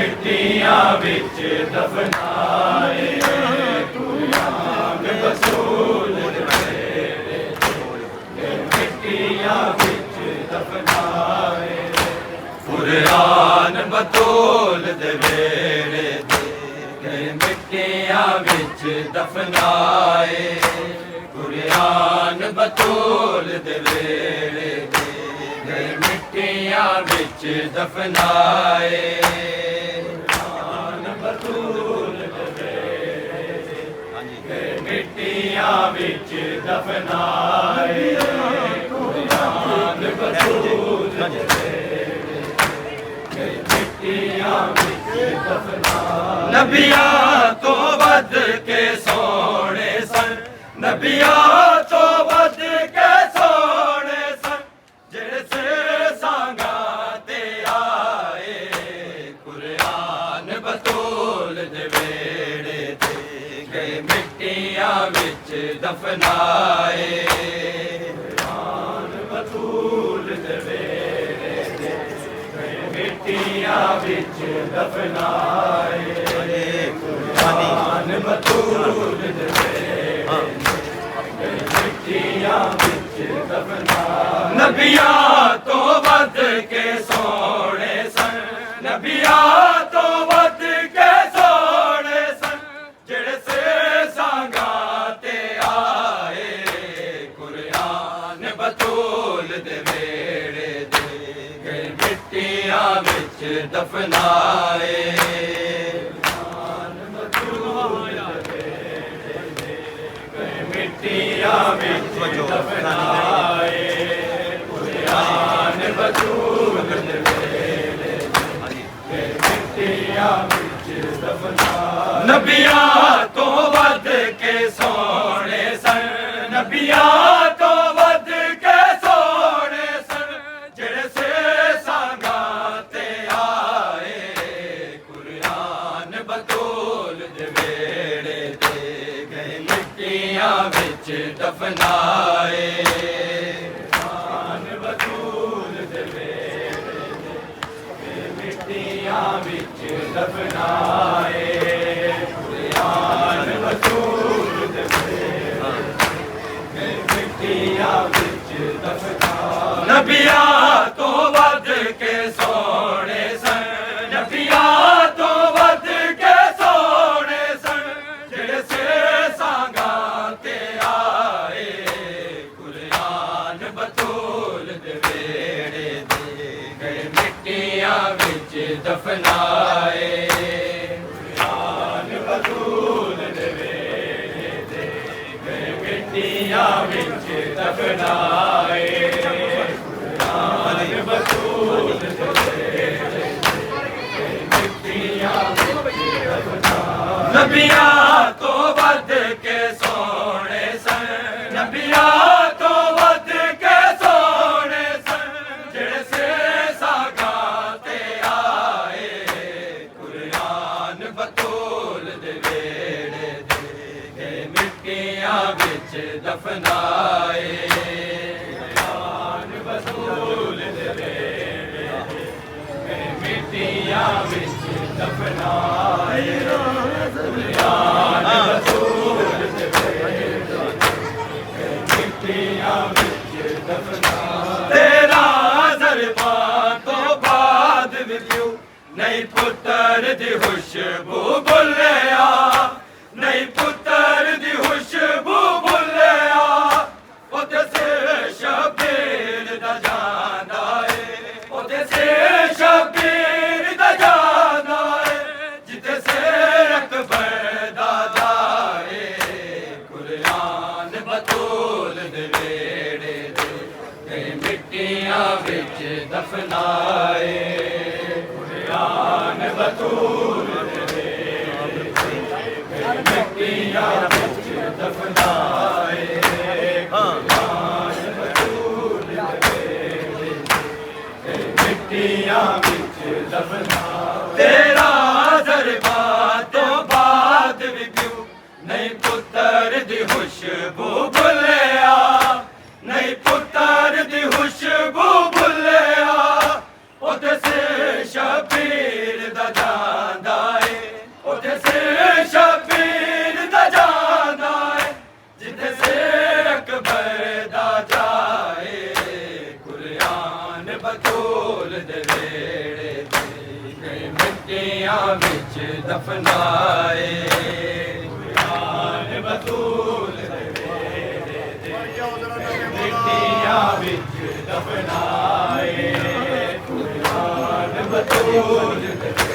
मिट्टियां विच दफनाए कुरान बसूल तेरे मिट्टियां विच दफनाए कुरान बतूल दे वेड़े दे मिट्टियां विच दफनाए कुरान बतूल दे वेड़े दे मिट्टियां विच दफनाए कुरान बतूल दे वेड़े मिट्टियां विच दफनाए कुरान बतूल दे नबिया तो वध के सोने सन नबिया तो वध के सोने सन जैसे सांगा ते आए कुरान बतूल दे वेड़े दे गए मिट्टियां विच दफनाए कुरान बतूल दे वेड़े दे गए मिट्टियां विच दफनाए कुरान बतूल दे मिट्टियां विच दफनाए नबिया तो वध के सोने सन नबिया तो वध के सोने सन जेड़े से सांगा ते आए कुरान बतूल दे वेड़े दे गए मिट्टियां विच दफनाए मिट्टियां विच दफनाए कुरान बतूल दे वेड़े मिट्टियां विच दफनाए नबिया तो वध के सोने सन नबिया तो वध के सोने सन जेड़े से सांगा ते आए कुरान बतूल दे वेड़े दे गए मिट्टियां विच दफनाए कुरान बतूल दे वेड़े दे मिट्टियां विच दफनाए कुरान बतूल दे वेड़े मिट्टियां विच दफनाए नबिया तो वध के सोने सन नबिया तो वध के सोने सन जेड़े से सांगा ते आए कुरान बतूल दे वेड़े दे गए मिट्टियां विच दफनाए कुरान बतूल दे वेड़े दे गए मिट्टियां विच दफनाए कुरान बतूल दे वेड़े मिट्टियां विच दफनाए नबिया तो वध के सोने सन नबिया तो वध के सोने सन जेड़े से सांगा ते आए कुरान बतूल दे वेड़े दे गए मिट्टियां विच दफनाए कुरान बतूल दे वेड़े दे मिट्टियां विच दफनाए कुरान बतूल दे वेड़े मिट्टियां विच दफनाए तेरा ज़रबा तो बाद भी क्यों नहीं पुत्तर दी खुशबू भुल्लिया नहीं पुत्तर दी खुशबू भुल्लिया ओदे से शबीर दा जांदा है ओदे से शबीर दा जांदा है जिथे से अकबर दा जाए कुरान बतूल दे वेड़े दे गए मिट्टियां विच दफनाए कुरान बतूल दे वेड़े दे गए मिट्टियां विच दफनाए कुरान बतूल दे वेड़े दे मिट्टियां विच दफनाए तेरा ज़रबा तो बाद भी क्यों नहीं पुत्तर दी खुशबू भुल्लिया नहीं पुत्तर दी खुशबू भुल्लिया ओदे से शबीर दा सिर शबीर दा जांदा है जिथे सिर अकबर दा जाए कुरान बतूल दे वेड़े ते मिट्टियां विच दफनाए कुरान बतूल दे वेड़े ते मिट्टियां विच दफनाए कुरान बतूल दे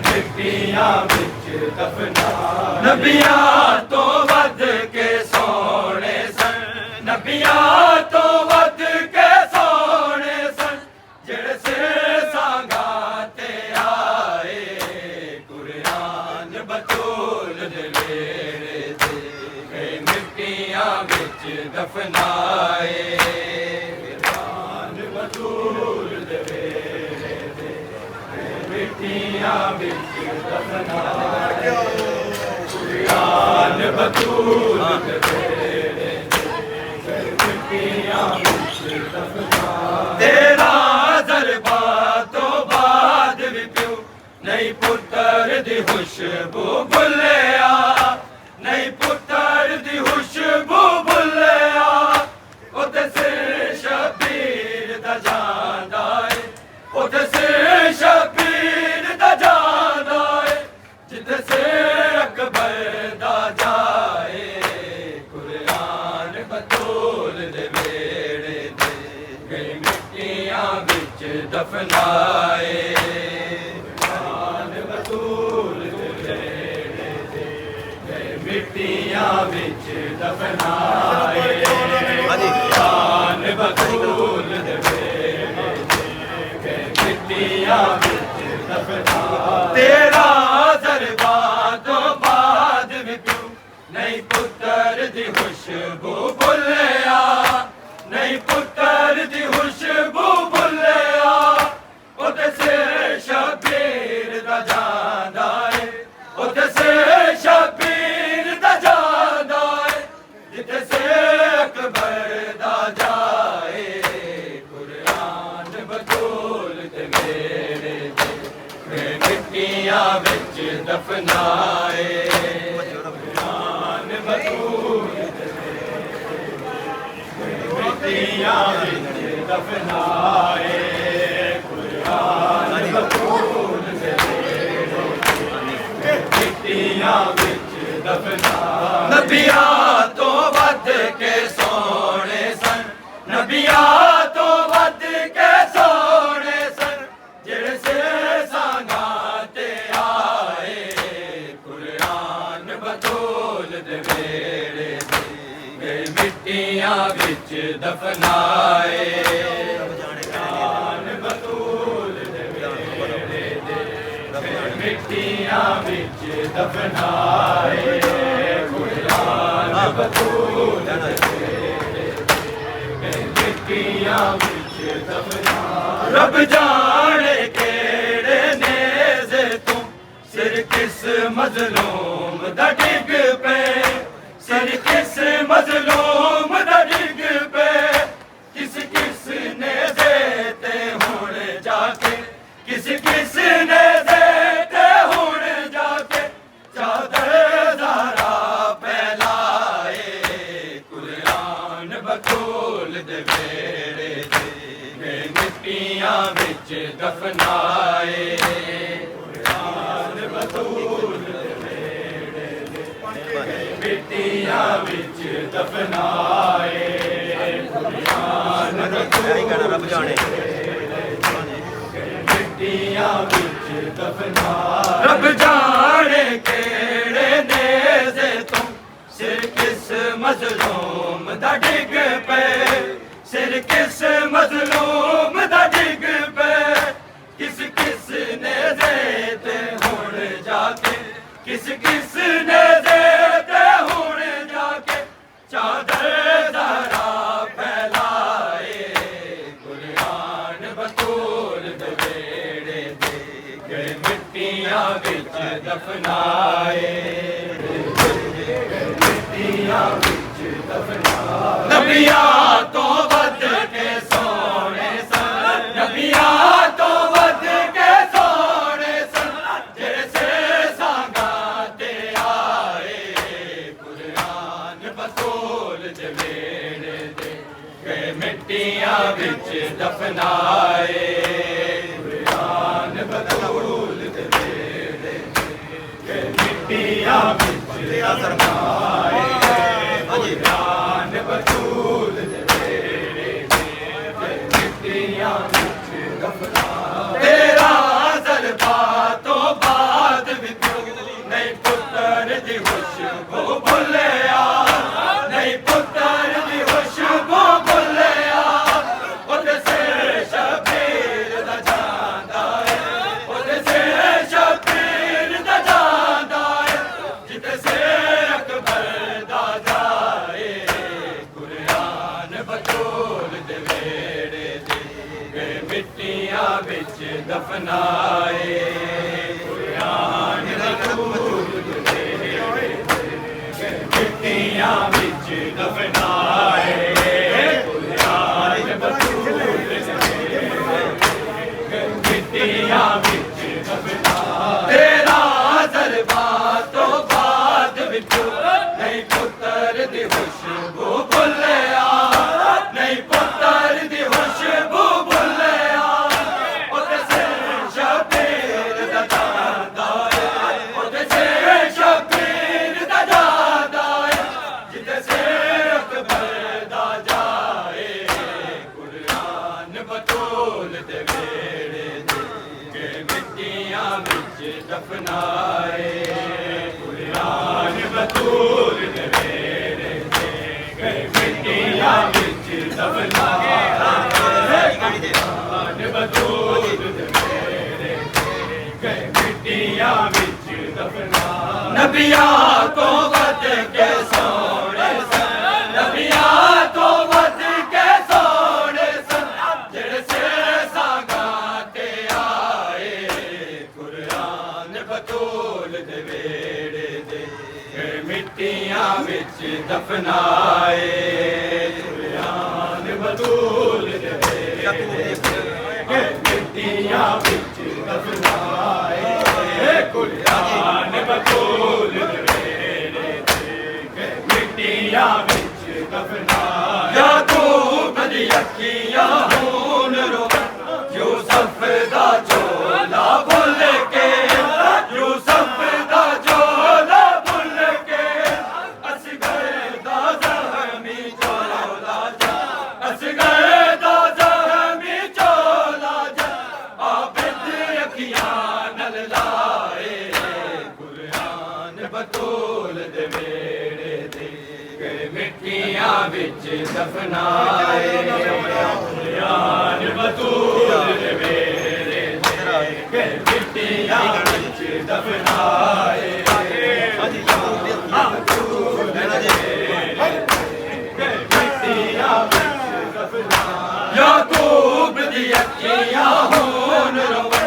मिट्टियां विच दफनाए नबियां तो वध के सोने सन नबियां तो वध के सोने सन जेड़े सिर सांगा ते आए कुरान बतूल दे वेड़े ते मिट्टियां विच दफनाए कुरान बतूल दे वेड़े ते मिट्टियां विच दफनाए कुरान बतूल दे वेड़े ते मिट्टियां विच दफनाए तेरा ज़रबा तो बाद भी प्यू नहीं पुत्तर दी खुशबू भुलिया नहीं पुत्तर दी खुशबू भुलिया ओते सिर शबीर दा जांदा है ओते सिर शबीर दा जांदा है जिथे सिर अकबर दा जाए कुरान बतूल दे वेड़े ते गई मिट्टियां विच दफनाए कुरान बतूल दे वेड़े ते गई मिट्टियां विच दफनाए कुरान बतूल दे वेड़े ते मिट्टियां विच दफनाए तेरा ज़रबा तो बाद भी क्यों नहीं पुत्तर दी खुशबू भुलिया नहीं पुत्तर दी खुशबू भुलिया ओते सिर शबीर दा जांदा है ओते सिर शबीर दा जांदा है जिथे सिर अकबर दा जाए कुरान बतूल दे वेड़े ते मिट्टियां विच दफनाए कुरान बतूल दे मिट्टियां विच दफनाए कुरान बतूल दे मिट्टियां विच दफनाए नबियां तो वध के सोने सन नबियां तो वध के सोने सन जेड़े सिर सांगा ते आए कुरान बतूल दे वेड़े ते मिट्टियां विच दफनाए कुरान बतूल दे वेड़े ते मिट्टियां विच दफनाए कुरान बतूल दे वेड़े ते मिट्टियां विच दफनाए रब जाने केड़े नेज़े तू सिर किस मज़लूम दा डिग पे सिर किस मज़लूम दा डिग पे किस किस नेज़े ते हुण जाके किस किस नेज़े ते हुण जाके चादर ज़ारा फैलाए कुरान बतूल दे वेड़े ते मिट्टियां विच दफनाए कुरान बतूल दे वेड़े ते मिट्टियां विच दफनाए कुरान बतूल मिट्टियां विच दफनाए रब जाने केड़े नेज़े तू सिर किस मज़लूम दा डिग पे सिर किस मज़लूम दा डिग पे किस किस नेज़े ते हुण जाके किस किस नेज़े ते हुण जाके चादर ज़ारा फैलाए कुरान बतूल दे वेड़े ते मिट्टियां विच दफनाए मिट्टियां विच दफनाए नबियां तो वध के सोने सन नबियां तो वध के सोने सन जैसे सरमाए कुरान बतूल दे वेड़े दे मिट्टियां विच दफनाए तेरा जलवा तो बाद भी नहीं पुत्र दी खुशबू भुलिया नहीं पुत्र दी खुशबू भुलिया ओदे सिर शबीर दा जांदा है ओदे सिर शबीर दा जांदा है जिते सिर अकबर दा जाए कुरान बतूल दे वेड़े दे मिट्टियां विच दफनाए कुरान बतूल दे वेड़े दे मिट्टियां विच दफनाए कुरान बतूल दे मिट्टियां विच दफनाए तेरा जलवा तो बाद विच नहीं पुत्र दी खुशबू भुलिया नहीं पुत्र दी खुशबू भुलिया ओदे सिर शबीर दा जांदा है ओदे सिर शबीर दा जांदा है जिते सिर अकबर दा जाए कुरान बतूल दे वेड़े दे मिट्टियां विच दफनाए कुरान बतूल दे वेड़े दे मिट्टियां विच दफनाए कुरान बतूल दे वेड़े दे मिट्टियां विच दफनाए नबियां तो वध के सोने सन नबियां तो वध के सोने सन जेड़े सिर सांगा ते आए कुरान बतूल दे वेड़े दे मिट्टियां विच दफनाए कुरान बतूल दे वेड़े दे मिट्टियां विच दफनाए कुरान बतूल दे वेड़े दे मिट्टियां विच दफनाए याकूब दी अखियां हुन रोवन यूसुफ दा झोला भुल के यूसुफ दा झोला भुल के असगर दा ज़हमी झोला जा असगर दा ज़हमी झोला जा आबिद अखियां नल लाए कुरान बतूल दे वेड़े दे मिट्टियां विच दफनाए कुरान बतूल दे वेड़े दे मिट्टियां विच दफनाए याकूब दी अखियां हुन रोवन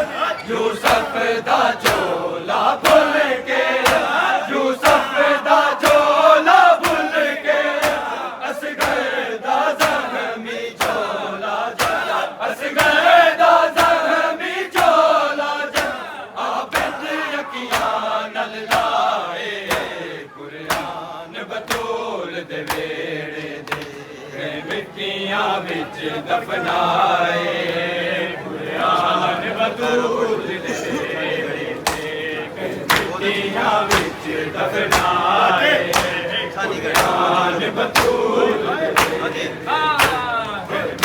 यूसुफ दा झोला भुल के यूसुफ दा झोला भुल के असगर दा ज़हमी झोला जा असगर दा ज़हमी झोला जा आबिद अखियां नल लाए कुरान बतूल दे वेड़े दे मिट्टियां विच दफनाए कुरान बतूल दे वेड़े दे मिट्टियां विच दफनाए कुरान बतूल दे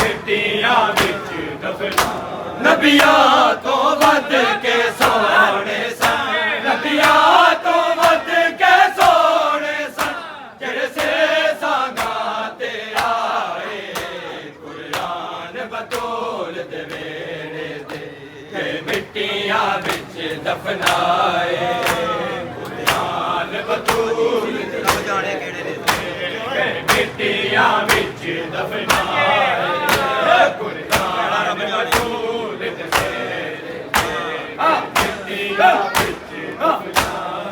मिट्टियां विच दफनाए नबियां तो वध के सोने सन नबियां तो वध के सोने सन जेड़े सिर सांगा ते आए कुरान बतूल दे वेड़े दे मिट्टियां विच दफनाए कुरान बतूल दे मिट्टियां विच दफनाए कुरान बतूल दे मिट्टियां विच दफनाए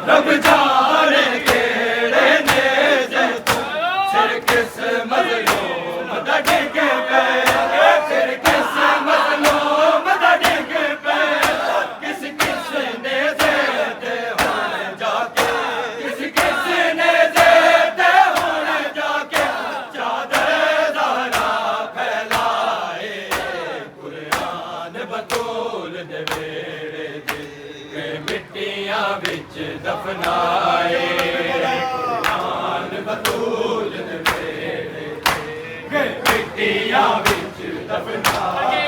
रब जाने केड़े ने जे तू सिर किस मज़लूम दा डिग पे सिर किस मज़लूम दा डिग पे किस किस ने ज़ेते हुण जाके किस किस ने ज़ेते हुण जाके चादर ज़हरा फैलाए कुरान बतूल दे वेड़े दे मिट्टियां विच दफनाए कुरान बतूल दे वेड़े ते मिट्टियां विच दफनाए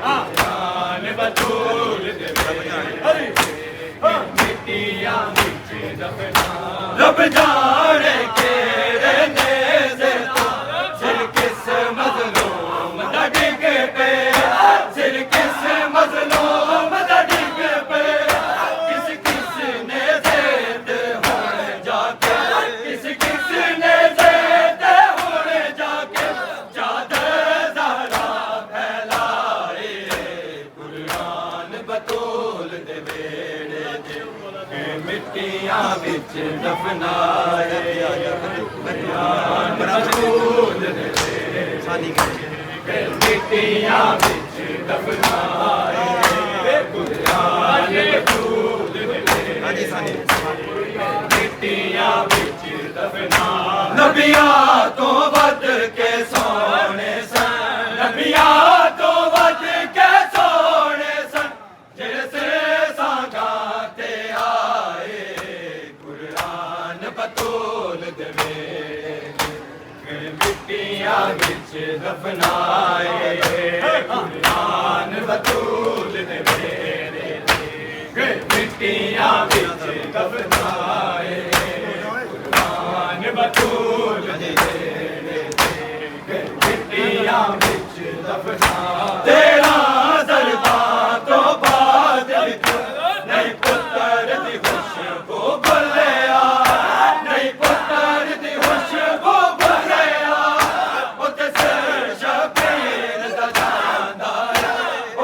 कुरान बतूल दे वेड़े मिट्टियां विच दफनाए रब जाने केड़े नेज़े तो सिर किस मज़लूम दा डिग पे सिर किस मज़लूम दा डिग पे किस किस ने ज़ेद हुण जाके किस किस ने ज़ेद हुण जाके चादर ज़हरा फैलाए कुरान बतूल दे वेड़े ते मिट्टियां विच दफनाए कुरान बतूल दे वेड़े मिट्टियां विच दफनाए कुरान बतूल दे वेड़े मिट्टियां विच दफनाए नबियां तो वध के सोने सन नबियां तो वध के सोने सन जिस सांगा ते आए कुरान बतूल दे वेड़े मिट्टियां विच दफनाए कुरान बतूल दे वेड़े मिट्टियां विच दफनाए कुरान बतूल दे वेड़े मिट्टियां विच दफनाए तेरा ज़रबा तो बाद विच नहीं पुत्तर दी खुशबू भुलिया नहीं पुत्तर दी खुशबू भुलिया उत्ते सिर शबीर दा जांदा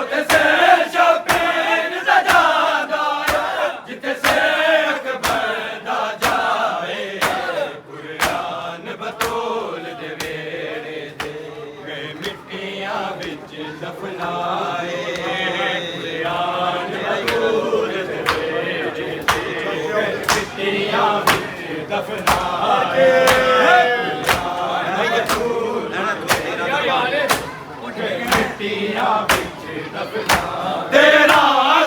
उत्ते सिर शबीर दा जांदा जिथे सिर अकबर दा जाए कुरान बतूल दे वेड़े ते मिट्टियां विच दफनाए कुरान बतूल दे वेड़े ते मिट्टियां विच दफनाए कुरान बतूल मिट्टियां विच दफनाए तेरा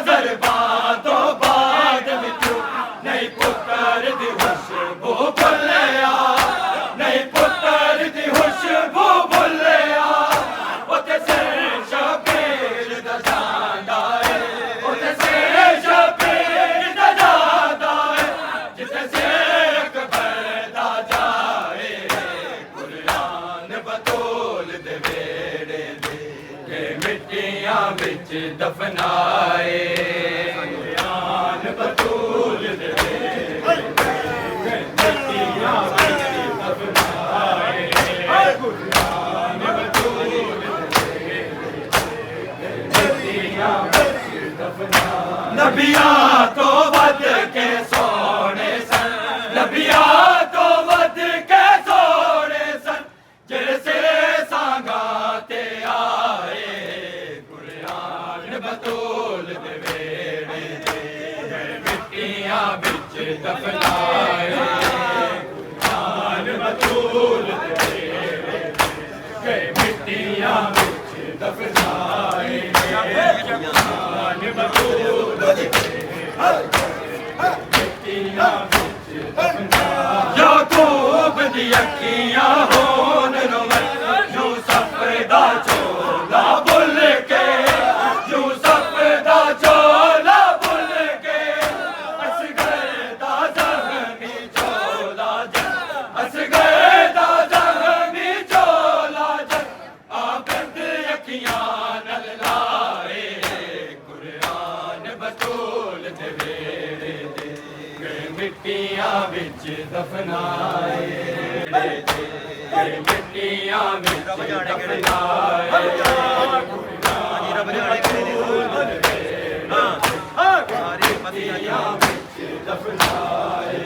ज़रबा तो बाद विचों नहीं पुत्तर दी खुशबू भुलिया नहीं पुत्तर दी खुशबू भुलिया उत्ते सिर शबीर दा जांदा है उत्ते सिर शबीर दा जांदा है जिथे सिर अकबर दा जाए कुरान बतूल दे वेड़े ते मिट्टियां विच दफनाए कुरान बतूल दे वेड़े मिट्टियां विच दफनाए कुरान बतूल दे मिट्टियां विच दफनाए नबियां तो वध के सोने सन नबियां तो वध के सोने सन जिस सांगा ते आए कुरान बतूल दे वेड़े मिट्टियां विच दफनाए कुरान बतूल दे वेड़े मिट्टियां विच दफनाए कुरान बतूल दे मिट्टियां विच दफनाए याकूब दी अखियां होन रोवन यूसुफ दा चोला भुल के यूसुफ दा चोला भुल के असगर दा ज़ख्मी चोला असगर दा ज़ख्मी चोला आबद अखियां नल लाए कुरान बतूल दे वेड़े मिट्टियां विच दफनाए मिट्टियां विच दफनाए मिट्टियां विच दफनाए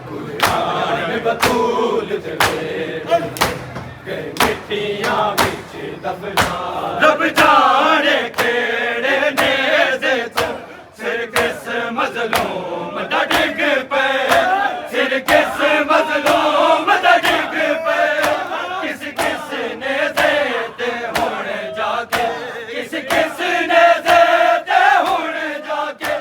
कुरान बतूल दे वेड़े मिट्टियां विच दफनाए रब जाने केड़े नेज़े तो सिर किस मज़लूम दा डिग पे सिर किस मज़लूम दा डिग पे किस किस ने ज़ेद हुण जाके किस किस ने ज़ेद हुण जाके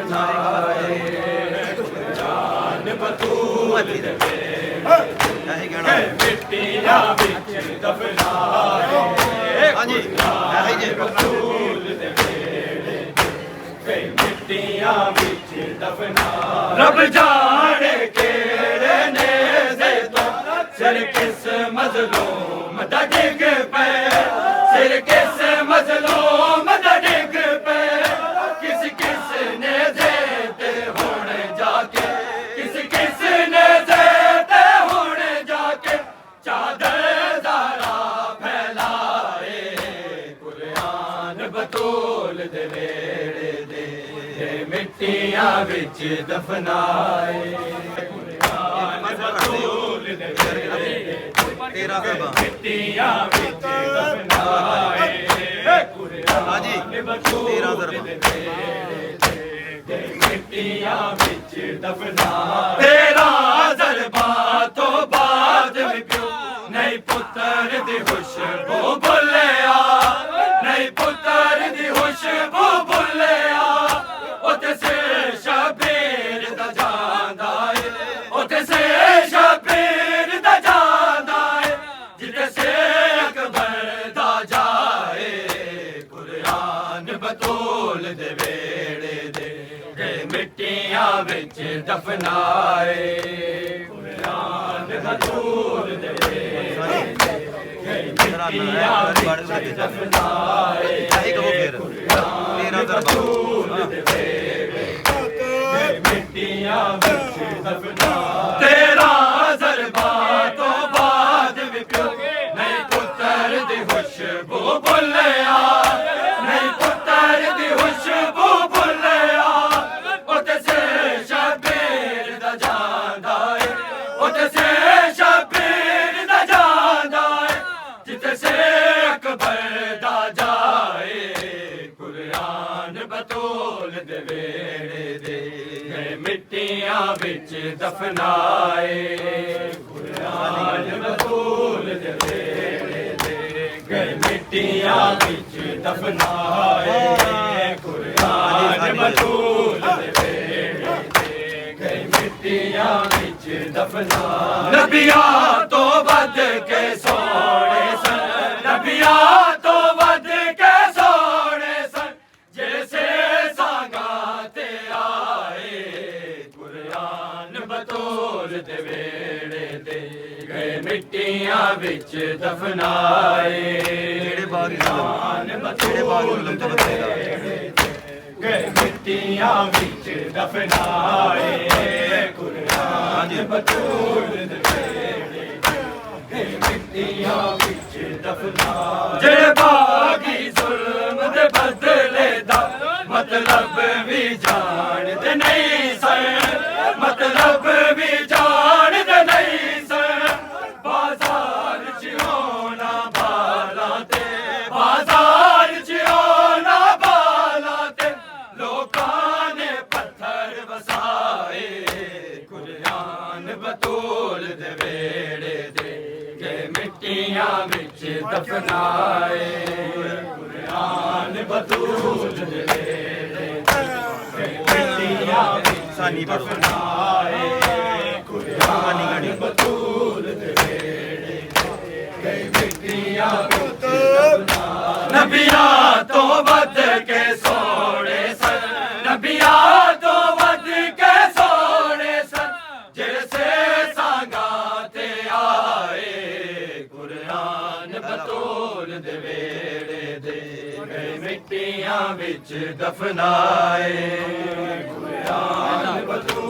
दफनाए कुरान बतूल दे मिट्टियां विच दफनाए कुरान बतूल दे मिट्टियां विच दफनाए रब जाने केड़े नेज़े तो सिर किस मज़लूम दा डिग पे सिर किस मज़लूम दा डिग पे किस किस नेज़े ते हुण जाके किस नेज़े ते हुण जाके चादर ज़रा फैलाए कुरान बतूल दे वेड़े दे मिट्टियां विच दफनाए कुरान बतूल दे तेरा मिट्टियां विच दफनाए कुरान बतूल दे मिट्टियां विच दफनाए तेरा ज़रबा तो बाद भी प्यो नहीं पुत्र दी खुशबू भुलिया नहीं पुत्र दी खुशबू भुलिया उते से शबीर दा जांदा है उते से शबीर दा जांदा है जिते से अकबर दा जाए कुरान बतूल दे वेड़े दे मिट्टियां विच दफनाए कुरान बतूल दे मिट्टियां विच दफनाए कुरान बतूल दे मिट्टियां विच दफनाए तेरा ज़रबा तो बाद भी प्यो नहीं पुत्र दी खुशबू भुलिया नहीं पुत्र दी खुशबू भुलिया उते से शबीर दा जांदा है उते से शबीर दा जांदा है जिते से अकबर दा जाए कुरान बतूल दे वेड़े दे मिट्टियां विच दफनाए कुरान बतूल दे वेड़े दे मिट्टियां विच दफनाए कुरान बतूल दे वेड़े दे मिट्टियां विच दफनाए नबियां तो वध के सोने सन नबियां तो वध के सोने सन जैसे सांगा ते आए कुरान बतूल दे वेड़े दे मिट्टियां विच दफनाए कुरान बतूल दे मिट्टियां विच दफनाए कुरान बतूल दे मिट्टियां विच दफनाए जेड़े बागी जुल्म दे बदले दा मतलब भी जानदे नहीं सन मतलब भी जानदे नहीं सन बाजार च होना बाला ते बाजार च होना बाला ते लोकां ने पत्थर वसाए कुरान बतूल दे वेड़े दे मिट्टियां विच दफनाए कुरान बतूल दे मिट्टियां विच दफनाए कुरान बतूल दे मिट्टियां विच दफनाए नबियां तो वध के सोने सन नबियां तो वध के सोने सन जैसे सांगा ते आए कुरान बतूल दे वेड़े दे मिट्टियां विच दफनाए कुरान बतूल